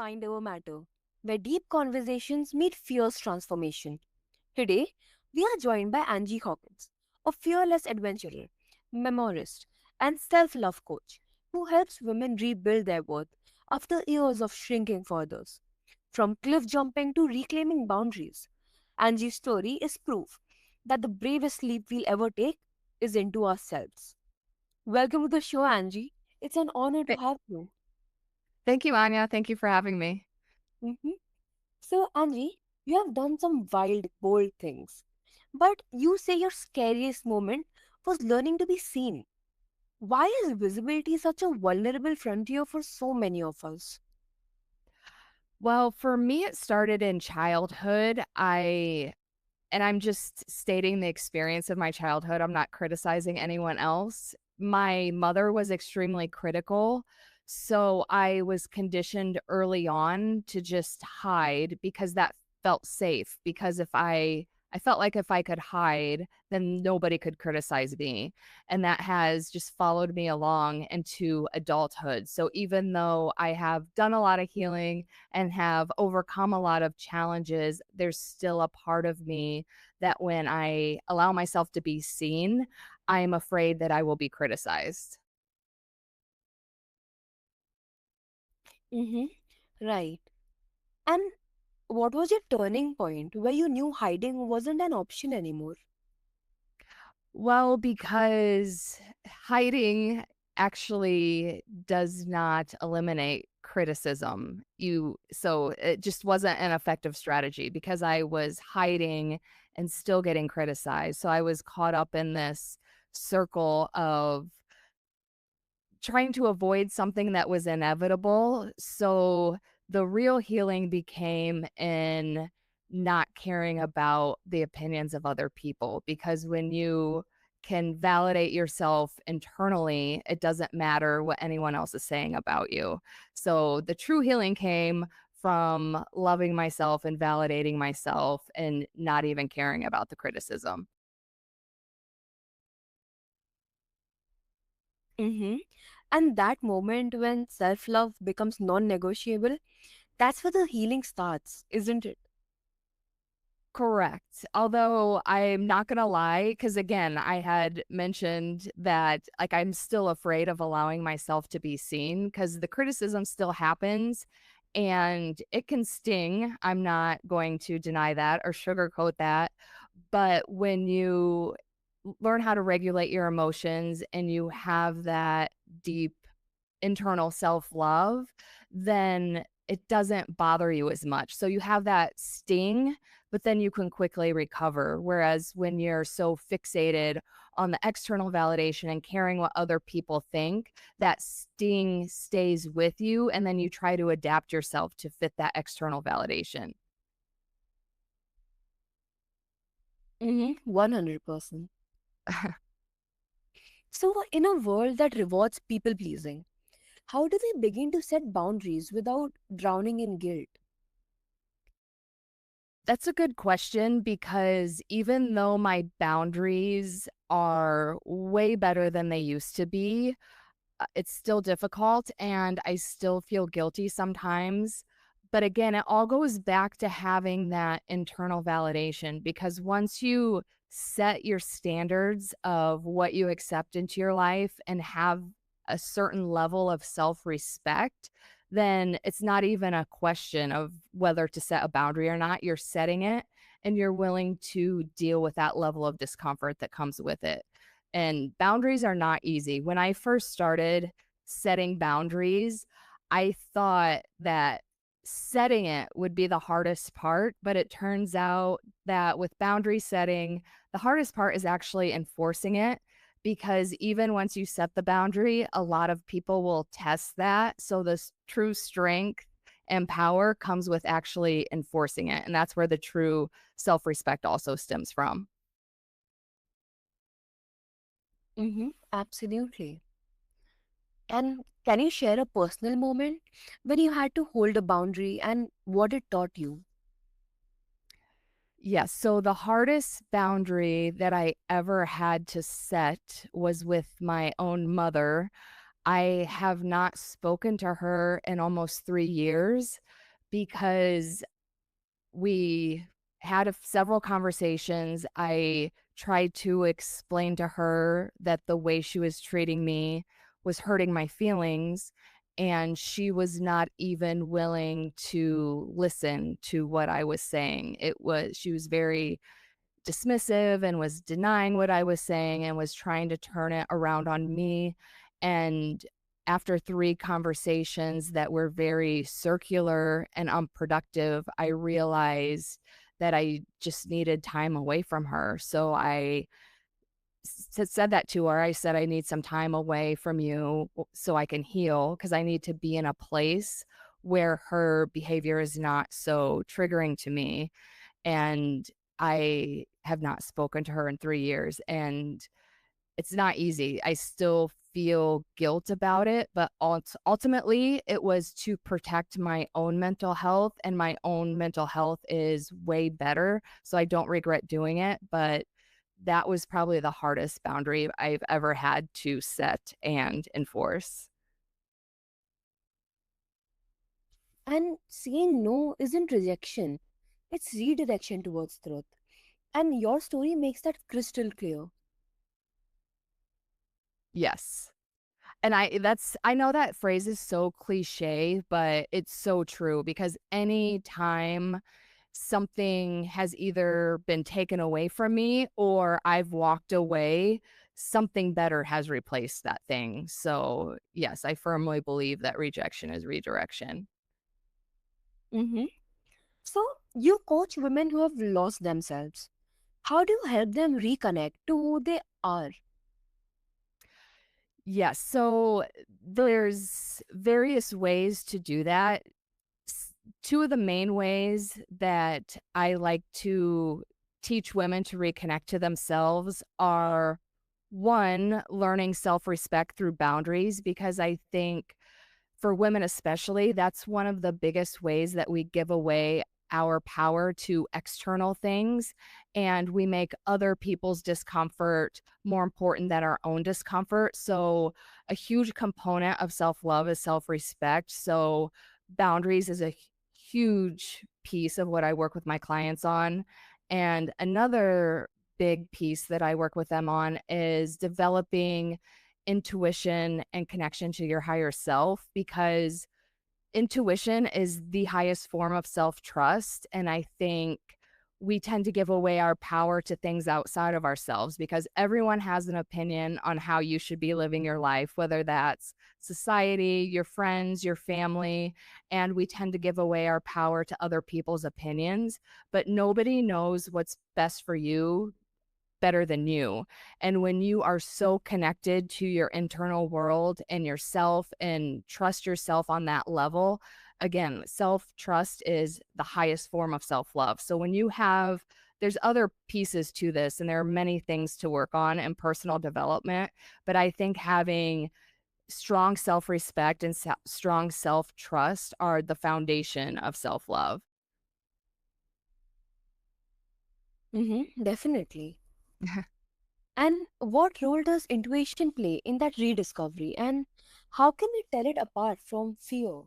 Mind Over Matter, where deep conversations meet fierce transformation. Today, we are joined by Angie Hawkins, a fearless adventurer, memoirist, and self love coach who helps women rebuild their worth after years of shrinking for others. From cliff jumping to reclaiming boundaries, Angie's story is proof that the bravest leap we'll ever take is into ourselves. Welcome to the show, Angie. It's an honor to Th- have you. Thank you, Anya. Thank you for having me. Mhm. So, Anji, you have done some wild, bold things. But you say your scariest moment was learning to be seen. Why is visibility such a vulnerable frontier for so many of us? Well, for me, it started in childhood. I'm just stating the experience of my childhood. I'm not criticizing anyone else. My mother was extremely critical. So I was conditioned early on to just hide because that felt safe. Because I felt like if I could hide, then nobody could criticize me. And that has just followed me along into adulthood. So even though I have done a lot of healing and have overcome a lot of challenges, there's still a part of me that when I allow myself to be seen, I'm afraid that I will be criticized. Mm-hmm. Right. And what was your turning point where you knew hiding wasn't an option anymore? Well, because hiding actually does not eliminate criticism. So it just wasn't an effective strategy because I was hiding and still getting criticized. So I was caught up in this circle of trying to avoid something that was inevitable. So the real healing became in not caring about the opinions of other people because when you can validate yourself internally, it doesn't matter what anyone else is saying about you. So the true healing came from loving myself and validating myself and not even caring about the criticism. Mm-hmm. And that moment when self love becomes non negotiable, that's where the healing starts, isn't it? Correct. Although I'm not gonna lie, because again, I had mentioned that like I'm still afraid of allowing myself to be seen because the criticism still happens and it can sting. I'm not going to deny that or sugarcoat that. But when you learn how to regulate your emotions and you have that deep internal self-love, then it doesn't bother you as much. So you have that sting, but then you can quickly recover. Whereas when you're so fixated on the external validation and caring what other people think, that sting stays with you. And then you try to adapt yourself to fit that external validation. Mm-hmm. 100%. So, in a world that rewards people pleasing, how do we begin to set boundaries without drowning in guilt? That's a good question because even though my boundaries are way better than they used to be, it's still difficult and I still feel guilty sometimes. But again, it all goes back to having that internal validation because once you set your standards of what you accept into your life and have a certain level of self respect, then it's not even a question of whether to set a boundary or not. You're setting it and you're willing to deal with that level of discomfort that comes with it. And boundaries are not easy. When I first started setting boundaries, I thought that setting it would be the hardest part, but it turns out that with boundary setting, the hardest part is actually enforcing it because even once you set the boundary, a lot of people will test that. So this true strength and power comes with actually enforcing it. And that's where the true self-respect also stems from. Mm-hmm. Absolutely. And can you share a personal moment when you had to hold a boundary and what it taught you? Yes. So the hardest boundary that I ever had to set was with my own mother. I have not spoken to her in almost 3 years. because we had several conversations. I tried to explain to her that the way she was treating me was hurting my feelings, and she was not even willing to listen to what I was saying. She was very dismissive and was denying what I was saying and was trying to turn it around on me. And after 3 conversations that were very circular and unproductive, I realized that I just needed time away from her. So I said that to her. I said, I need some time away from you so I can heal because I need to be in a place where her behavior is not so triggering to me. And I have not spoken to her in 3 years, and it's not easy. I still feel guilt about it, but ultimately, it was to protect my own mental health, and my own mental health is way better, so I don't regret doing it, but that was probably the hardest boundary I've ever had to set and enforce. And saying no isn't rejection, it's redirection towards truth. And your story makes that crystal clear. Yes. And I know that phrase is so cliche, but it's so true because any time something has either been taken away from me or I've walked away, something better has replaced that thing. So, yes, I firmly believe that rejection is redirection. Hmm. So, you coach women who have lost themselves. How do you help them reconnect to who they are? Yes, so there's various ways to do that. s- Two of the main ways that I like to teach women to reconnect to themselves are one, learning self respect through boundaries, because I think for women especially, that's one of the biggest ways that we give away our power to external things, and we make other people's discomfort more important than our own discomfort. So, a huge component of self love is self respect. So, boundaries is a huge piece of what I work with my clients on. And another big piece that I work with them on is developing intuition and connection to your higher self, because intuition is the highest form of self-trust, and I think we tend to give away our power to things outside of ourselves because everyone has an opinion on how you should be living your life, whether that's society, your friends, your family, and we tend to give away our power to other people's opinions, but nobody knows what's best for you better than you. And when you are so connected to your internal world and yourself and trust yourself on that level, again, self trust is the highest form of self love. So when you have, there's other pieces to this, and there are many things to work on in personal development. But I think having strong self respect and strong self trust are the foundation of self love. Definitely. And what role does intuition play in that rediscovery? And how can we tell it apart from fear?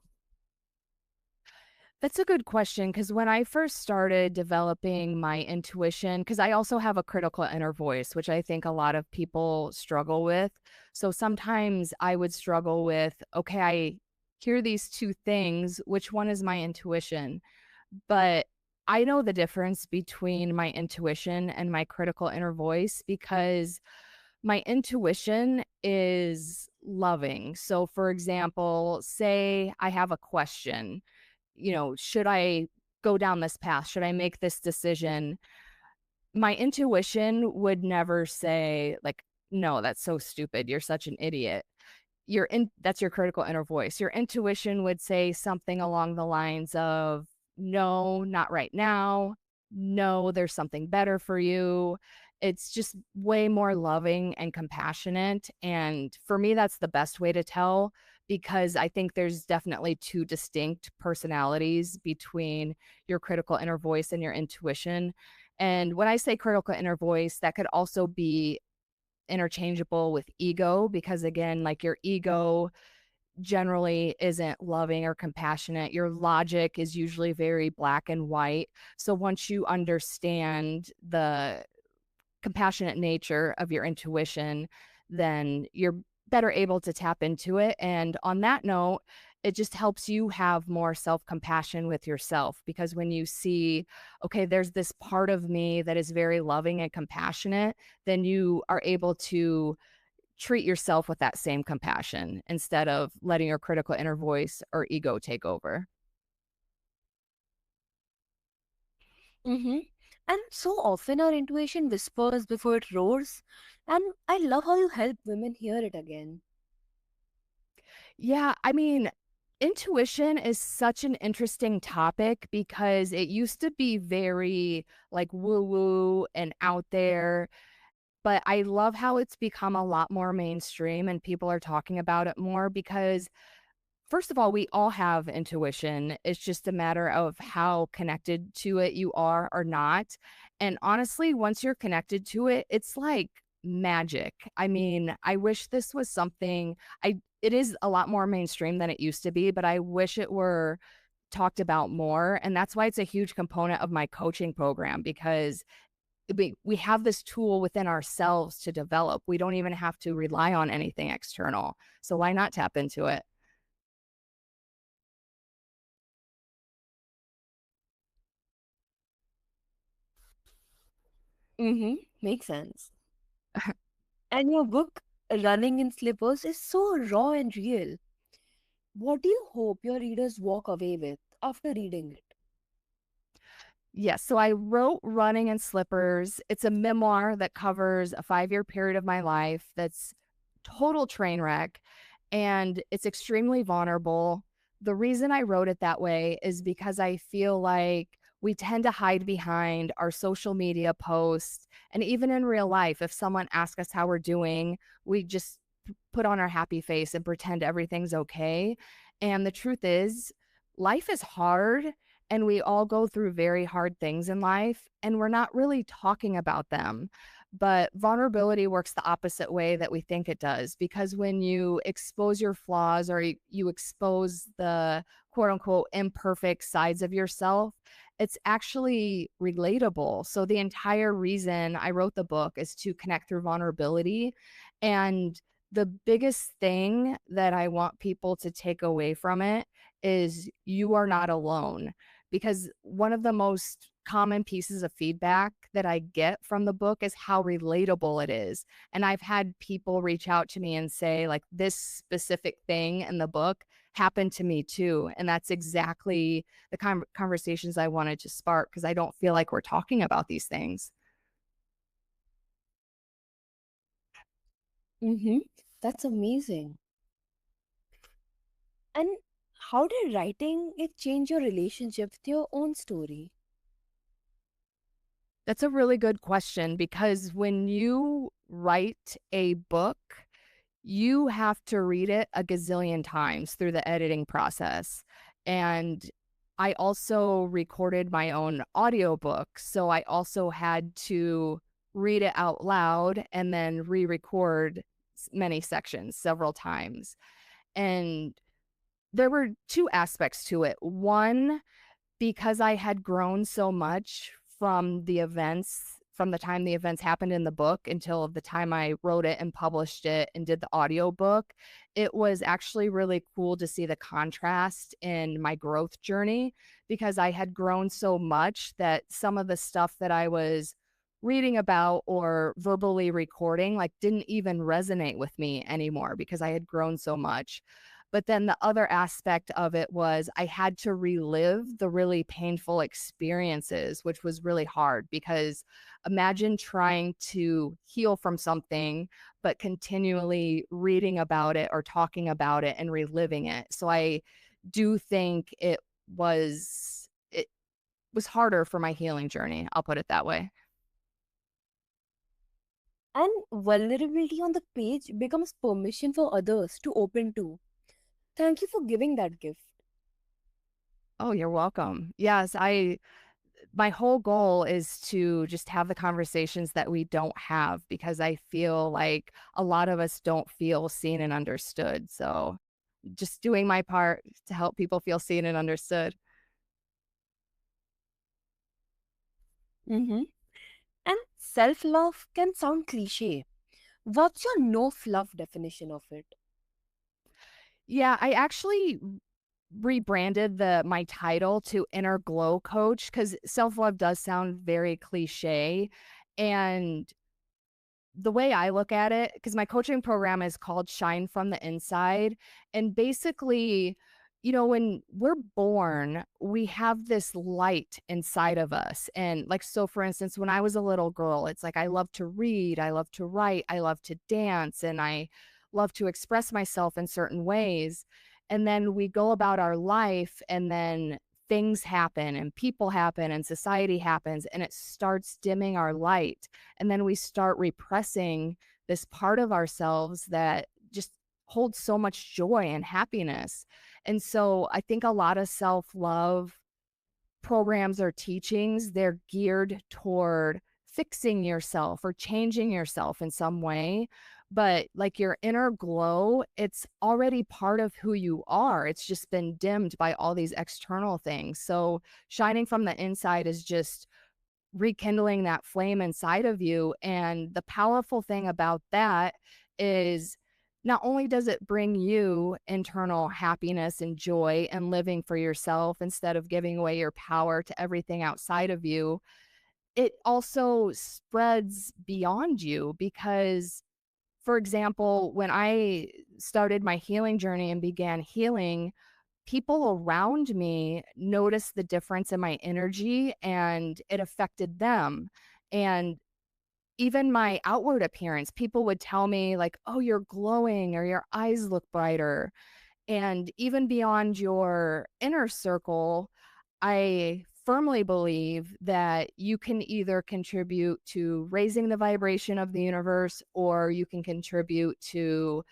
That's a good question because when I first started developing my intuition, because I also have a critical inner voice, which I think a lot of people struggle with. So sometimes I would struggle with, okay, I hear these two things. Which one is my intuition? But I know the difference between my intuition and my critical inner voice because my intuition is loving. So, for example, say I have a question, should I go down this path? Should I make this decision? My intuition would never say, like, no, that's so stupid. You're such an idiot. That's your critical inner voice. Your intuition would say something along the lines of, no, not right now. No, there's something better for you. It's just way more loving and compassionate. And for me, that's the best way to tell because I think there's definitely two distinct personalities between your critical inner voice and your intuition. And when I say critical inner voice, that could also be interchangeable with ego because again, like your ego generally isn't loving or compassionate. Your logic is usually very black and white. So once you understand the compassionate nature of your intuition, then you're better able to tap into it. And on that note, it just helps you have more self compassion with yourself because when you see, okay, there's this part of me that is very loving and compassionate, then you are able to treat yourself with that same compassion instead of letting your critical inner voice or ego take over. Mm-hmm. And so often our intuition whispers before it roars. And I love how you help women hear it again. Yeah, I mean, intuition is such an interesting topic because it used to be very like woo woo and out there, but I love how it's become a lot more mainstream and people are talking about it more because first of all, we all have intuition. It's just a matter of how connected to it you are or not. And honestly, once you're connected to it, it's like magic. I mean, I wish this was something I it is a lot more mainstream than it used to be, but I wish it were talked about more. And that's why it's a huge component of my coaching program because we have this tool within ourselves to develop. We don't even have to rely on anything external. So why not tap into it? Mm-hmm. Makes sense. And your book, Running in Slippers, is so raw and real. What do you hope your readers walk away with after reading it? Yes, so I wrote Running in Slippers. It's a memoir that covers a 5-year period of my life that's total train wreck, and it's extremely vulnerable. The reason I wrote it that way is because I feel like we tend to hide behind our social media posts, and even in real life, if someone asks us how we're doing, we just put on our happy face and pretend everything's okay, and the truth is, life is hard and we all go through very hard things in life and we're not really talking about them. But vulnerability works the opposite way that we think it does because when you expose your flaws or you expose the quote unquote imperfect sides of yourself, it's actually relatable. So, the entire reason I wrote the book is to connect through vulnerability. And the biggest thing that I want people to take away from it is you are not alone because one of the most common pieces of feedback that I get from the book is how relatable it is. And I've had people reach out to me and say, like, this specific thing in the book happened to me too. And that's exactly the conversations I wanted to spark because I don't feel like we're talking about these things. Mm-hmm. That's amazing. And how did writing it change your relationship with your own story? That's a really good question because when you write a book, you have to read it a gazillion times through the editing process. And I also recorded my own audiobook. So I also had to read it out loud and then re record many sections several times. And there were two aspects to it. One, because I had grown so much from the events, from the time the events happened in the book until the time I wrote it and published it and did the audiobook, it was actually really cool to see the contrast in my growth journey because I had grown so much that some of the stuff that I was reading about or verbally recording like didn't even resonate with me anymore because I had grown so much. But then the other aspect of it was I had to relive the really painful experiences, which was really hard because imagine trying to heal from something, but continually reading about it or talking about it and reliving it. So I do think it was harder for my healing journey. I'll put it that way. And vulnerability on the page becomes permission for others to open to. Thank you for giving that gift. Oh, you're welcome. Yes, I my whole goal is to just have the conversations that we don't have because I feel like a lot of us don't feel seen and understood. So just doing my part to help people feel seen and understood. Mm-hmm. And self love can sound cliche. What's your no fluff definition of it? Yeah, I actually rebranded my title to inner glow coach because self-love does sound very cliche. And the way I look at it, because my coaching program is called Shine from the Inside. And basically, when we're born, we have this light inside of us. And like, so for instance, when I was a little girl, it's like I love to read, I love to write, I love to dance, and I love to express myself in certain ways. And then we go about our life, and then things happen, and people happen, and society happens, and it starts dimming our light, and then we start repressing this part of ourselves that just holds so much joy and happiness. And so I think a lot of self-love programs or teachings, they're geared toward fixing yourself or changing yourself in some way. But like your inner glow, it's already part of who you are. It's just been dimmed by all these external things. So shining from the inside is just rekindling that flame inside of you. And the powerful thing about that is not only does it bring you internal happiness and joy and living for yourself instead of giving away your power to everything outside of you, it also spreads beyond you because, for example, when I started my healing journey and began healing, people around me noticed the difference in my energy and it affected them. And even my outward appearance, people would tell me, like, oh, you're glowing or your eyes look brighter. And even beyond your inner circle, I firmly believe that you can either contribute to raising the vibration of the universe or you can contribute to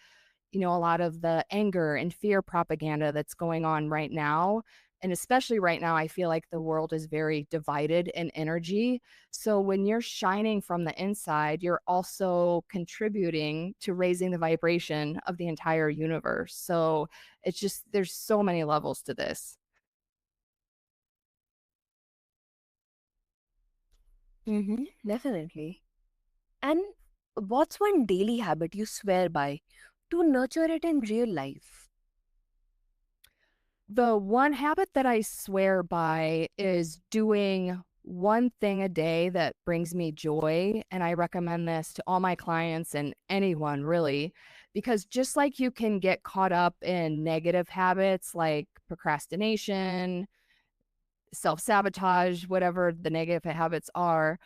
a lot of the anger and fear propaganda that's going on right now. And especially right now, I feel like the world is very divided in energy. So when you're shining from the inside, you're also contributing to raising the vibration of the entire universe. So it's just, there's so many levels to this. Mm-hmm. Definitely. And what's one daily habit you swear by to nurture it in real life? The one habit that I swear by is doing one thing a day that brings me joy. And I recommend this to all my clients and anyone really, because just like you can get caught up in negative habits like procrastination, self sabotage, whatever the negative habits are,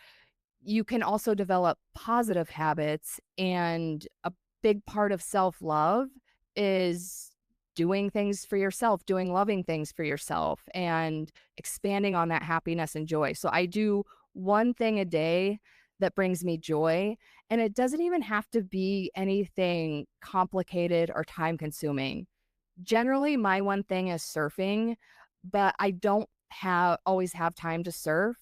you can also develop positive habits. And a big part of self love is doing things for yourself, doing loving things for yourself, and expanding on that happiness and joy. So I do one thing a day that brings me joy. And it doesn't even have to be anything complicated or time consuming. Generally, my one thing is surfing, but I don't have always have time to surf,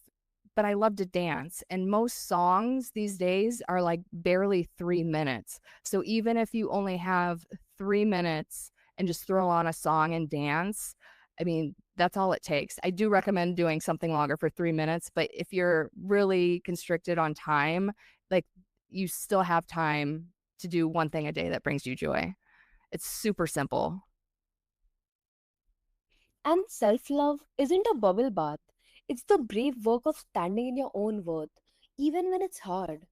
but I love to dance. And most songs these days are like barely 3 minutes. So even if you only have 3 minutes and just throw on a song and dance, I mean, that's all it takes. I do recommend doing something longer for 3 minutes, but if you're really constricted on time, like you still have time to do one thing a day that brings you joy. It's super simple. And self love isn't a bubble bath, it's the brave work of standing in your own worth, even when it's hard.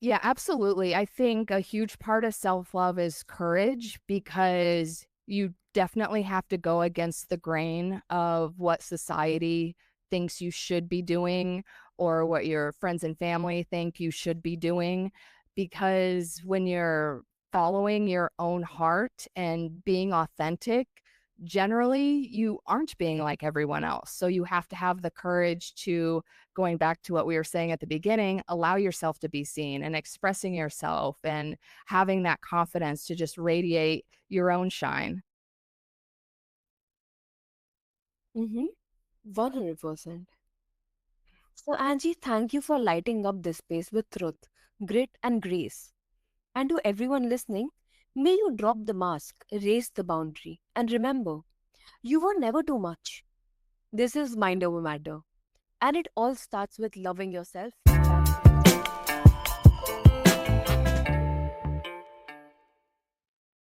Yeah, absolutely. I think a huge part of self-love is courage because you definitely have to go against the grain of what society thinks you should be doing or what your friends and family think you should be doing. Because when you're following your own heart and being authentic, generally you aren't being like everyone else. So you have to have the courage to, going back to what we were saying at the beginning, allow yourself to be seen and expressing yourself and having that confidence to just radiate your own shine. Mm-hmm. 100%. So, Angie, thank you for lighting up this space with truth, grit, and grace. And to everyone listening, May you drop the mask, erase the boundary, and remember, you were never too much. This is Mind Over Matter, and it all starts with loving yourself.